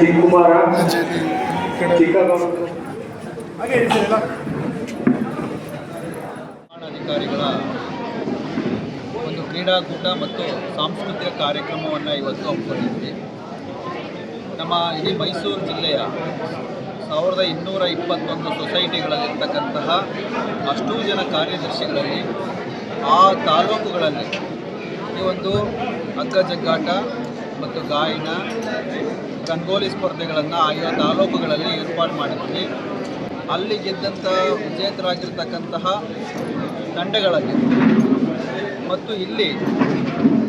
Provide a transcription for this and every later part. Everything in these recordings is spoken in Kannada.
ಚಿಕ್ಕುಮಾರ ಚಿಕ್ಕಗೌಡ ಅಧಿಕಾರಿಗಳ ಒಂದು ಕ್ರೀಡಾಕೂಟ ಮತ್ತು ಸಾಂಸ್ಕೃತಿಕ ಕಾರ್ಯಕ್ರಮವನ್ನು ಇವತ್ತು ಹಮ್ಮಿಕೊಂಡಿದ್ವಿ. ನಮ್ಮ ಇಡೀ ಮೈಸೂರು ಜಿಲ್ಲೆಯ 1221 ಸೊಸೈಟಿಗಳಲ್ಲಿರ್ತಕ್ಕಂತಹ ಅಷ್ಟೂ ಜನ ಕಾರ್ಯದರ್ಶಿಗಳಲ್ಲಿ ಆ ತಾಲೂಕುಗಳಲ್ಲಿ ಈ ಒಂದು ಹಗ್ಗ ಜಗ್ಗಾಟ ಮತ್ತು ಗಾಯನ ರಂಗೋಲಿ ಸ್ಪರ್ಧೆಗಳನ್ನು ಆಯಾ ತಾಲೂಕುಗಳಲ್ಲಿ ಏರ್ಪಾಡು ಮಾಡಿದ್ವಿ. ಅಲ್ಲಿ ಗೆದ್ದಂಥ ವಿಜೇತರಾಗಿರ್ತಕ್ಕಂತಹ ತಂಡಗಳಲ್ಲಿ ಮತ್ತು ಇಲ್ಲಿ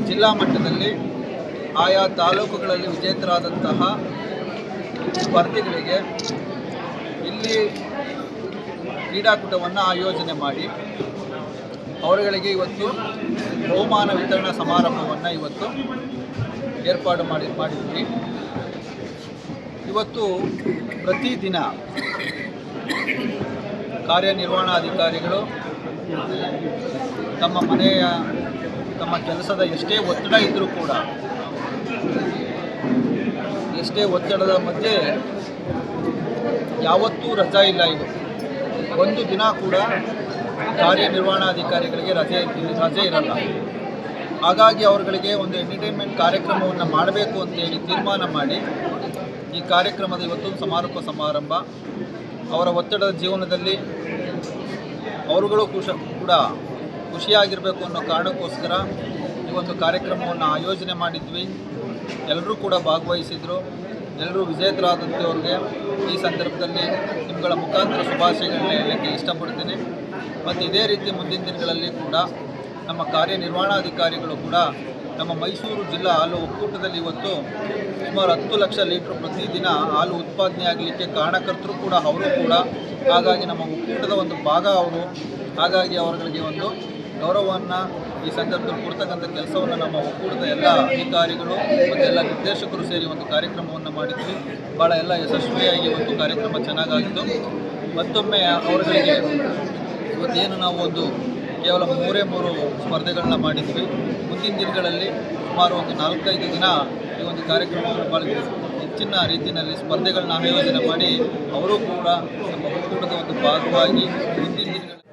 ಜಿಲ್ಲಾ ಮಟ್ಟದಲ್ಲಿ ಆಯಾ ತಾಲೂಕುಗಳಲ್ಲಿ ವಿಜೇತರಾದಂತಹ ಸ್ಪರ್ಧಿಗಳಿಗೆ ಇಲ್ಲಿ ಕ್ರೀಡಾಕೂಟವನ್ನು ಆಯೋಜನೆ ಮಾಡಿ ಅವರುಗಳಿಗೆ ಇವತ್ತು ಬಹುಮಾನ ವಿತರಣಾ ಸಮಾರಂಭವನ್ನು ಇವತ್ತು ಏರ್ಪಾಡು ಮಾಡಿದ್ವಿ. ಇವತ್ತು ಪ್ರತಿದಿನ ಕಾರ್ಯನಿರ್ವಹಣಾಧಿಕಾರಿಗಳು ತಮ್ಮ ಮನೆಯ ತಮ್ಮ ಕೆಲಸದ ಎಷ್ಟೇ ಒತ್ತಡ ಇದ್ದರೂ ಕೂಡ ಎಷ್ಟೇ ಒತ್ತಡದ ಮಧ್ಯೆ ಯಾವತ್ತೂ ರಜಾ ಇಲ್ಲ. ಒಂದು ದಿನ ಕೂಡ ಕಾರ್ಯನಿರ್ವಹಣಾಧಿಕಾರಿಗಳಿಗೆ ರಜೆ ಇರಲ್ಲ. ಹಾಗಾಗಿ ಅವರುಗಳಿಗೆ ಒಂದು ಎಂಟರ್ಟೈನ್ಮೆಂಟ್ ಕಾರ್ಯಕ್ರಮವನ್ನು ಮಾಡಬೇಕು ಅಂತೇಳಿ ತೀರ್ಮಾನ ಮಾಡಿ ಈ ಕಾರ್ಯಕ್ರಮದ ಇವತ್ತು ಸಮಾರೋಪ ಸಮಾರಂಭ. ಅವರ ಒತ್ತಡದ ಜೀವನದಲ್ಲಿ ಅವರುಗಳು ಕೂಡ ಖುಷಿಯಾಗಿರಬೇಕು ಅನ್ನೋ ಕಾರಣಕ್ಕೋಸ್ಕರ ಈ ಒಂದು ಕಾರ್ಯಕ್ರಮವನ್ನು ಆಯೋಜನೆ ಮಾಡಿದ್ವಿ. ಎಲ್ಲರೂ ಕೂಡ ಭಾಗವಹಿಸಿದರು. ಎಲ್ಲರೂ ವಿಜೇತರಾದಂಥವ್ರಿಗೆ ಈ ಸಂದರ್ಭದಲ್ಲಿ ನಿಮ್ಮಗಳ ಮುಖಾಂತರ ಶುಭಾಶಯಗಳನ್ನ ಹೇಳಲಿಕ್ಕೆ ಇಷ್ಟಪಡ್ತೀನಿ. ಮತ್ತು ಇದೇ ರೀತಿ ಮುಂದಿನ ದಿನಗಳಲ್ಲಿ ಕೂಡ ನಮ್ಮ ಕಾರ್ಯನಿರ್ವಹಣಾಧಿಕಾರಿಗಳು ಕೂಡ ನಮ್ಮ ಮೈಸೂರು ಜಿಲ್ಲಾ ಹಾಲು ಒಕ್ಕೂಟದಲ್ಲಿ ಇವತ್ತು ಸುಮಾರು 10 ಲಕ್ಷ ಲೀಟ್ರ್ ಪ್ರತಿದಿನ ಹಾಲು ಉತ್ಪಾದನೆ ಆಗಲಿಕ್ಕೆ ಕಾರಣಕರ್ತರು ಕೂಡ ಅವರು ಕೂಡ. ಹಾಗಾಗಿ ನಮ್ಮ ಒಕ್ಕೂಟದ ಒಂದು ಭಾಗ ಅವರು. ಹಾಗಾಗಿ ಅವರುಗಳಿಗೆ ಒಂದು ಗೌರವವನ್ನು ಈ ಸಂದರ್ಭದಲ್ಲಿ ಕೊಡ್ತಕ್ಕಂಥ ಕೆಲಸವನ್ನು ನಮ್ಮ ಒಕ್ಕೂಟದ ಎಲ್ಲ ಅಧಿಕಾರಿಗಳು ಮತ್ತು ಎಲ್ಲ ನಿರ್ದೇಶಕರು ಸೇರಿ ಒಂದು ಕಾರ್ಯಕ್ರಮವನ್ನು ಮಾಡಿದ್ವಿ. ಭಾಳ ಎಲ್ಲ ಯಶಸ್ವಿಯಾಗಿ ಒಂದು ಕಾರ್ಯಕ್ರಮ ಚೆನ್ನಾಗಾಗಿತ್ತು. ಮತ್ತೊಮ್ಮೆ ಅವರುಗಳಿಗೆ ಇವತ್ತೇನು ನಾವು ಒಂದು ಕೇವಲ 3 ಸ್ಪರ್ಧೆಗಳನ್ನ ಮಾಡಿದ್ವಿ. ಮುಂದಿನ ದಿನಗಳಲ್ಲಿ ಸುಮಾರು ಒಂದು 4-5 ದಿನ ಈ ಒಂದು ಕಾರ್ಯಕ್ರಮವನ್ನು ಭಾಳ ಹೆಚ್ಚಿನ ರೀತಿಯಲ್ಲಿ ಸ್ಪರ್ಧೆಗಳನ್ನ ಆಯೋಜನೆ ಮಾಡಿ ಅವರು ಕೂಡ ನಮ್ಮ ಒಕ್ಕೂಟದ ಒಂದು ಭಾಗವಾಗಿ ಮುಂದಿನ ದಿನಗಳಲ್ಲಿ